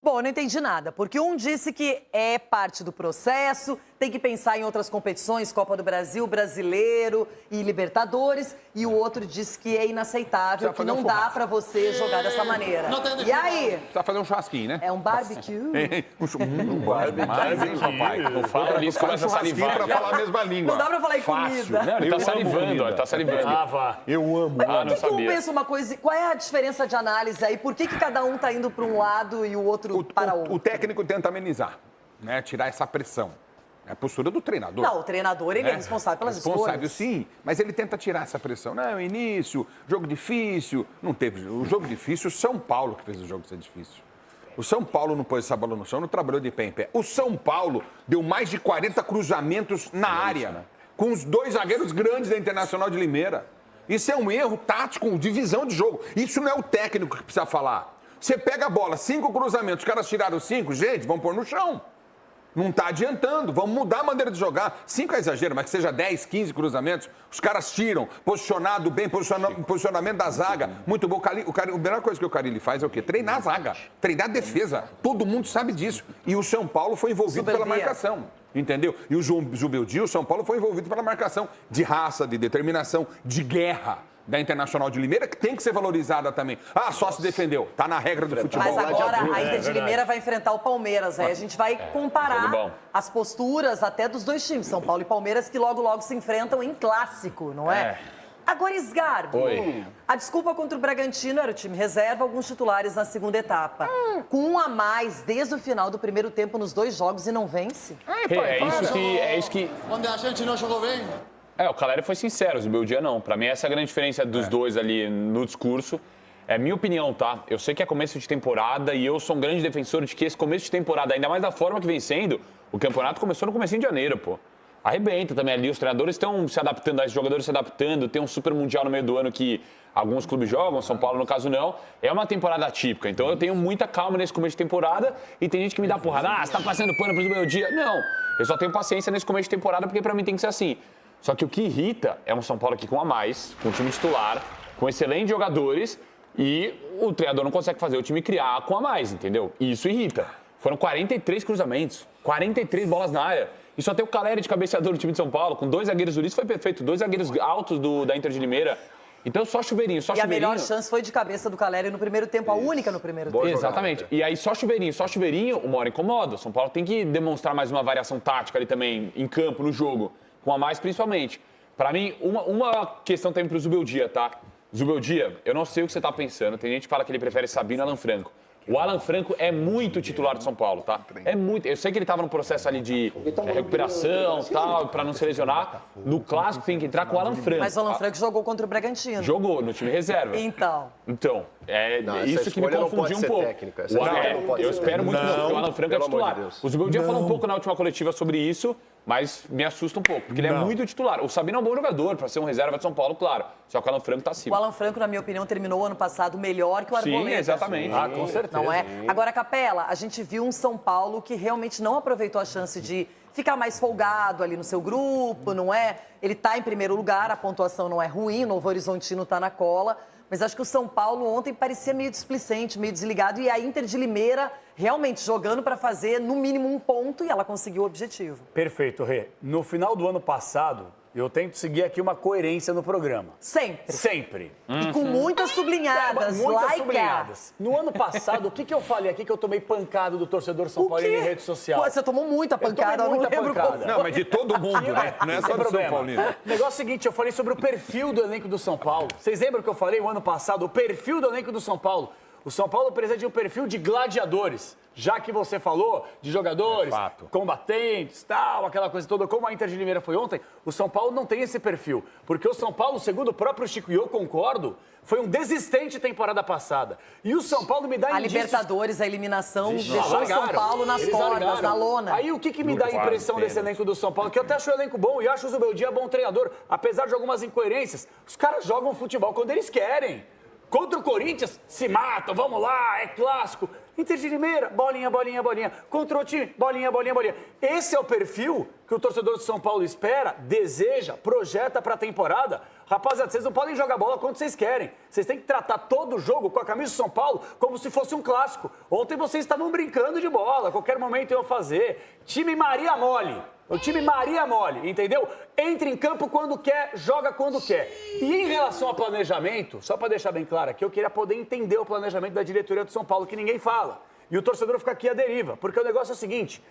Bom, eu não entendi nada, porque um disse que é parte do processo, tem que pensar em outras competições, Copa do Brasil, Brasileiro e Libertadores, e o outro disse que é inaceitável, que não dá pra você jogar dessa maneira. E aí? Precisa fazer um churrasquinho, né? É um barbecue? Um barbecue. Mais, hein, papai? Não fala nisso, começa a salivar. Pra falar a mesma língua. Não dá pra falar em Fácil. comida. Não, ele tá salivando, ó, ele tá salivando. Ah, vá. Eu amo. Mas por não que tu sabia. pensa uma coisa? Qual é a diferença de análise aí? Por que cada um tá indo pra um lado e o outro para outro? O técnico tenta amenizar, né? Tirar essa pressão. É a postura do treinador. Não, o treinador, ele é responsável pelas Responsável, escolhas. sim, mas ele tenta tirar essa pressão. Não, início, jogo difícil. Não teve. O jogo difícil, o São Paulo que fez o jogo ser difícil. O São Paulo não pôs essa bola no chão, não trabalhou de pé em pé. O São Paulo deu mais de 40 cruzamentos na área, né? Com os dois zagueiros grandes da Internacional de Limeira. Isso é um erro tático, de visão de jogo. Isso não é o técnico que precisa falar. Você pega a bola, 5 cruzamentos, os caras tiraram 5, gente, vão pôr no chão. Não está adiantando, vamos mudar a maneira de jogar. 5 é exagero, mas que seja 10, 15 cruzamentos, os caras tiram, posicionado bem, posicionamento da zaga, muito bom. A melhor coisa que o Carille faz é o quê? Treinar a zaga, treinar a defesa. Todo mundo sabe disso. E o São Paulo foi envolvido pela marcação, entendeu? E o Zubeldia, o São Paulo foi envolvido pela marcação de raça, de determinação, de guerra da Internacional de Limeira, que tem que ser valorizada também. Ah, só se defendeu. Tá na regra do futebol. Mas agora a Inter de Limeira vai enfrentar o Palmeiras. Aí a gente vai comparar as posturas até dos dois times, São Paulo e Palmeiras, que logo se enfrentam em clássico, não é? Agora, Sgarbi, a desculpa contra o Bragantino era o time reserva, alguns titulares na segunda etapa. Com um a mais desde o final do primeiro tempo nos dois jogos e não vence? É isso que... Onde a gente não jogou bem. O Caleri foi sincero, o Zubeldia não. Pra mim, essa é a grande diferença dos dois ali no discurso. É minha opinião, tá? Eu sei que é começo de temporada e eu sou um grande defensor de que esse começo de temporada, ainda mais da forma que vem sendo, o campeonato começou no comecinho de janeiro, pô. Arrebenta também ali, os treinadores estão se adaptando, os jogadores se adaptando, tem um super mundial no meio do ano que alguns clubes jogam, São Paulo no caso não. É uma temporada atípica, então eu tenho muita calma nesse começo de temporada e tem gente que me dá porrada, você tá passando pano pro Zubeldia. Não, eu só tenho paciência nesse começo de temporada porque pra mim tem que ser assim. Só que o que irrita é um São Paulo aqui com a mais, com o time titular, com excelentes jogadores e o treinador não consegue fazer o time criar com a mais, entendeu? E isso irrita. Foram 43 cruzamentos, 43 bolas na área. E só tem o Caleri de cabeceador do time de São Paulo, com 2 zagueiros, o Ulisses foi perfeito, 2 zagueiros altos da Inter de Limeira. Então só chuveirinho, só chuveirinho. E a melhor chance foi de cabeça do Caleri no primeiro tempo, a única no primeiro tempo. Exatamente. E aí só chuveirinho, uma hora incomoda. O São Paulo tem que demonstrar mais uma variação tática ali também, em campo, no jogo. Com a mais, principalmente. Pra mim, uma questão também pro Zubeldia, tá? Zubeldia, eu não sei o que você tá pensando. Tem gente que fala que ele prefere Sabino e Alan Franco. O Alan Franco é muito titular do São Paulo, tá? É muito. Eu sei que ele tava num processo ali de recuperação e tal, pra não se lesionar. No clássico tem que entrar com o Alan Franco. Mas o Alan Franco jogou contra o Bragantino. Jogou no time reserva. Então, isso que me confundiu um pouco. Eu espero muito porque o Alan Franco é titular. O Zubeldia falou um pouco na última coletiva sobre isso, mas me assusta um pouco, porque ele é muito titular. O Sabino é um bom jogador para ser um reserva de São Paulo, claro. Só que o Alan Franco tá acima. o Alan Franco, na minha opinião, terminou ano passado melhor que o Arboleda. Sim, exatamente. Com certeza. Não é? Agora, Capela, a gente viu um São Paulo que realmente não aproveitou a chance de ficar mais folgado ali no seu grupo, não é? Ele tá em primeiro lugar, a pontuação não é ruim, o Novo Horizontino tá na cola. Mas acho que o São Paulo ontem parecia meio displicente, meio desligado. E a Inter de Limeira realmente jogando para fazer no mínimo um ponto e ela conseguiu o objetivo. Perfeito, Rê. No final do ano passado, eu tento seguir aqui uma coerência no programa. Sempre. Sempre. E com muitas sublinhadas, sublinhadas. No ano passado, o que eu falei aqui que eu tomei pancada do torcedor São Paulino em rede social? Pô, você tomou muita pancada, eu não lembro qual foi. Não, mas de todo mundo, né? Não é só do São Paulino. O negócio é o seguinte, eu falei sobre o perfil do elenco do São Paulo. Vocês lembram que eu falei o ano passado, o perfil do elenco do São Paulo? O São Paulo precisa de um perfil de gladiadores. Já que você falou de jogadores, combatentes, tal, aquela coisa toda, como a Inter de Limeira foi ontem, o São Paulo não tem esse perfil. Porque o São Paulo, segundo o próprio Chico, e eu concordo, foi um desistente temporada passada. E o São Paulo me dá A Libertadores, a eliminação, deixou o São Paulo nas cordas, na lona. Aí o que me dá a impressão desse elenco do São Paulo? Que eu até acho o elenco bom e acho o Zubeldia bom treinador. Apesar de algumas incoerências, os caras jogam futebol quando eles querem. Contra o Corinthians, se matam, vamos lá, é clássico. Inter de Limeira, bolinha, bolinha, bolinha. Contra o time, bolinha, bolinha, bolinha. Esse é o perfil que o torcedor do São Paulo espera, deseja, projeta para a temporada. Rapaziada, vocês não podem jogar bola quando vocês querem. Vocês têm que tratar todo jogo com a camisa do São Paulo como se fosse um clássico. Ontem vocês estavam brincando de bola, a qualquer momento iam fazer. Time Maria Mole. O time Maria Mole, entendeu? Entra em campo quando quer, joga quando quer. E em relação ao planejamento, só para deixar bem claro aqui, eu queria poder entender o planejamento da diretoria do São Paulo, que ninguém fala. E o torcedor fica aqui à deriva, porque o negócio é o seguinte...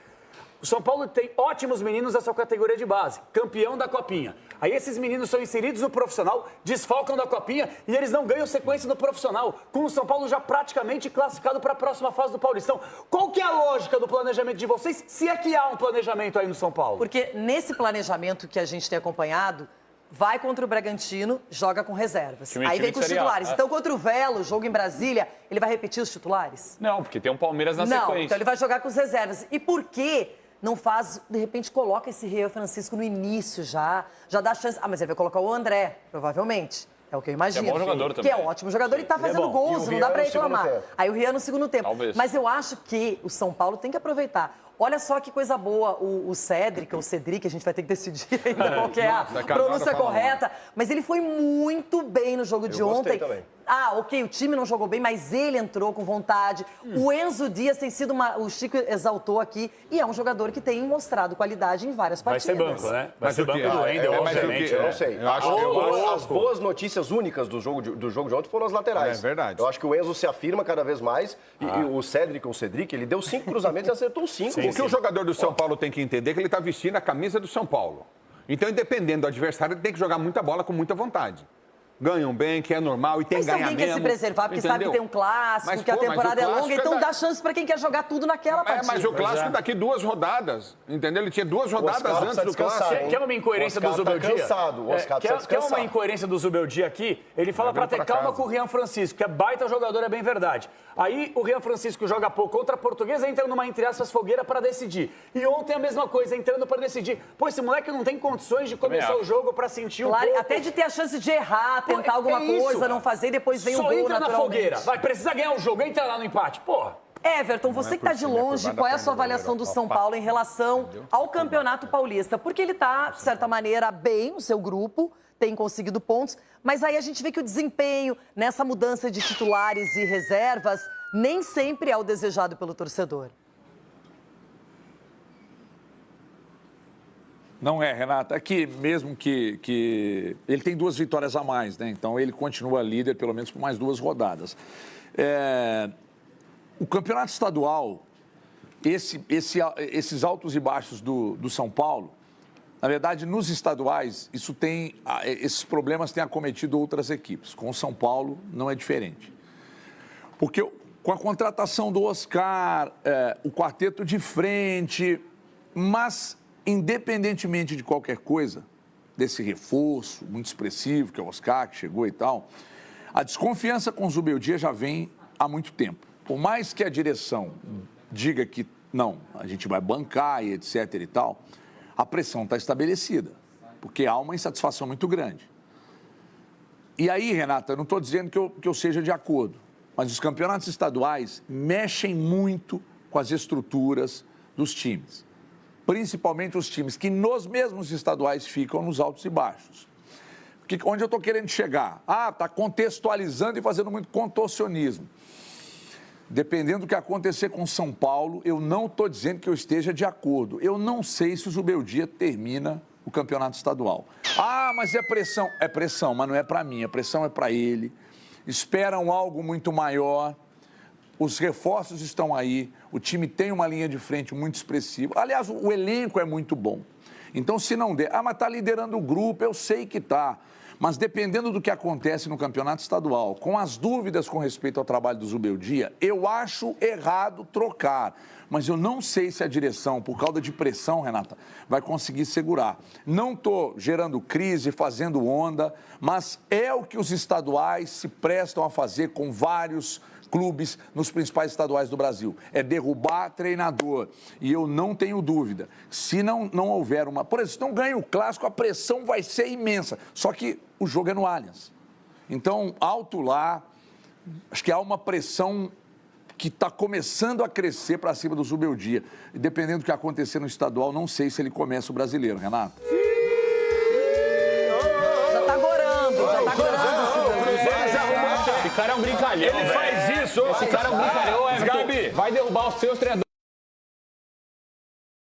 O São Paulo tem ótimos meninos da sua categoria de base, campeão da Copinha. Aí esses meninos são inseridos no profissional, desfalcam da Copinha e eles não ganham sequência no profissional, com o São Paulo já praticamente classificado para a próxima fase do Paulistão. Qual que é a lógica do planejamento de vocês, se é que há um planejamento aí no São Paulo? Porque nesse planejamento que a gente tem acompanhado, vai contra o Bragantino, joga com reservas. Aí vem com os titulares. Então, contra o Velo, jogo em Brasília, ele vai repetir os titulares? Não, porque tem um Palmeiras na sequência. Não, então ele vai jogar com os reservas. E por quê? Não faz, de repente, coloca esse Rian Francisco no início já dá chance. Ah, mas ele vai colocar o André, provavelmente. É o que eu imagino. Que é bom jogador também. Que é um ótimo jogador e tá fazendo gols, não dá pra reclamar. Aí o Rian no segundo tempo. Talvez. Mas eu acho que o São Paulo tem que aproveitar. Olha só que coisa boa, o Cédric, ou Cedric, a gente vai ter que decidir ainda qual que é a pronúncia correta. Mas ele foi muito bem no jogo de ontem. Também. Ah, ok, o time não jogou bem, mas ele entrou com vontade. O Enzo Dias tem sido o Chico exaltou aqui, e é um jogador que tem mostrado qualidade em várias partidas. Vai ser banco, né? Vai ser banco do Wendel, obviamente. Eu não sei. Eu acho As boas notícias únicas do jogo de ontem foram as laterais. É verdade. Eu acho que o Enzo se afirma cada vez mais, e o Cedric, ele deu 5 cruzamentos e acertou 5. O que o jogador do São Paulo tem que entender é que ele está vestindo a camisa do São Paulo. Então, independendo do adversário, ele tem que jogar muita bola com muita vontade. Ganham bem, que é normal e tem que ganhar mesmo. Mas alguém quer se preservar, porque sabe que tem um clássico, que a temporada é longa, então dá chance para quem quer jogar tudo naquela partida. Mas o clássico daqui 2 rodadas, entendeu? Ele tinha 2 rodadas antes do clássico. Quer uma incoerência do Zubeldia? Quer uma cansado. incoerência do Zubeldia aqui? Ele fala para ter calma com o Rian Francisco, que é baita jogador, é bem verdade. Aí o Rian Francisco joga pouco contra a Portuguesa, entra numa, entre aspas, fogueira para decidir. E ontem a mesma coisa, entrando para decidir. Pô, esse moleque não tem condições de começar o jogo para sentir pouco. Até de ter a chance de errar, tentar alguma coisa, não fazer, depois vem o gol entra na naturalmente. fogueira. Vai, precisa ganhar o jogo, entra lá no empate. Porra. Everton, você que está de longe, qual é a sua avaliação do São Paulo em relação ao Campeonato Paulista? Porque ele está, de certa maneira, bem no seu grupo, tem conseguido pontos, mas aí a gente vê que o desempenho nessa mudança de titulares e reservas nem sempre é o desejado pelo torcedor. Não é, Renata. Aqui, mesmo que ele tem 2 vitórias a mais, né? Então ele continua líder pelo menos por mais 2 rodadas. O campeonato estadual, esses altos e baixos do São Paulo, na verdade, nos estaduais, esses problemas têm acometido outras equipes. Com o São Paulo, não é diferente. Porque com a contratação do Oscar, o quarteto de frente, mas, independentemente de qualquer coisa, desse reforço muito expressivo, que é o Oscar, que chegou e tal, a desconfiança com o Zubeldia já vem há muito tempo. Por mais que a direção diga que não, a gente vai bancar e etc e tal, a pressão está estabelecida, porque há uma insatisfação muito grande. E aí, Renata, eu não estou dizendo que eu seja de acordo, mas os campeonatos estaduais mexem muito com as estruturas dos times, principalmente os times que nos mesmos estaduais ficam nos altos e baixos. Onde eu estou querendo chegar? Está contextualizando e fazendo muito contorcionismo. Dependendo do que acontecer com São Paulo, eu não estou dizendo que eu esteja de acordo. Eu não sei se o Zubeldia termina o campeonato estadual. Mas é pressão. É pressão, mas não é para mim. A pressão é para ele. Esperam algo muito maior. Os reforços estão aí. O time tem uma linha de frente muito expressiva. Aliás, o elenco é muito bom. Então, se não der... mas está liderando o grupo, eu sei que está. Mas dependendo do que acontece no campeonato estadual, com as dúvidas com respeito ao trabalho do Zubeldia, eu acho errado trocar. Mas eu não sei se a direção, por causa de pressão, Renata, vai conseguir segurar. Não estou gerando crise, fazendo onda, mas é o que os estaduais se prestam a fazer com vários clubes nos principais estaduais do Brasil. É derrubar treinador. E eu não tenho dúvida. Se não houver uma... Por exemplo, se não ganha o clássico, a pressão vai ser imensa. Só que o jogo é no Allianz. Então, alto lá, acho que há uma pressão que está começando a crescer para cima do Zubeldia. E dependendo do que acontecer no estadual, não sei se ele começa o brasileiro, Renato. Já tá gorando, já tá gorando. Esse cara é um brincalhão, Ele faz isso. Esse cara é um brincalhão, Everton. Gabi. Vai derrubar os seus treinadores.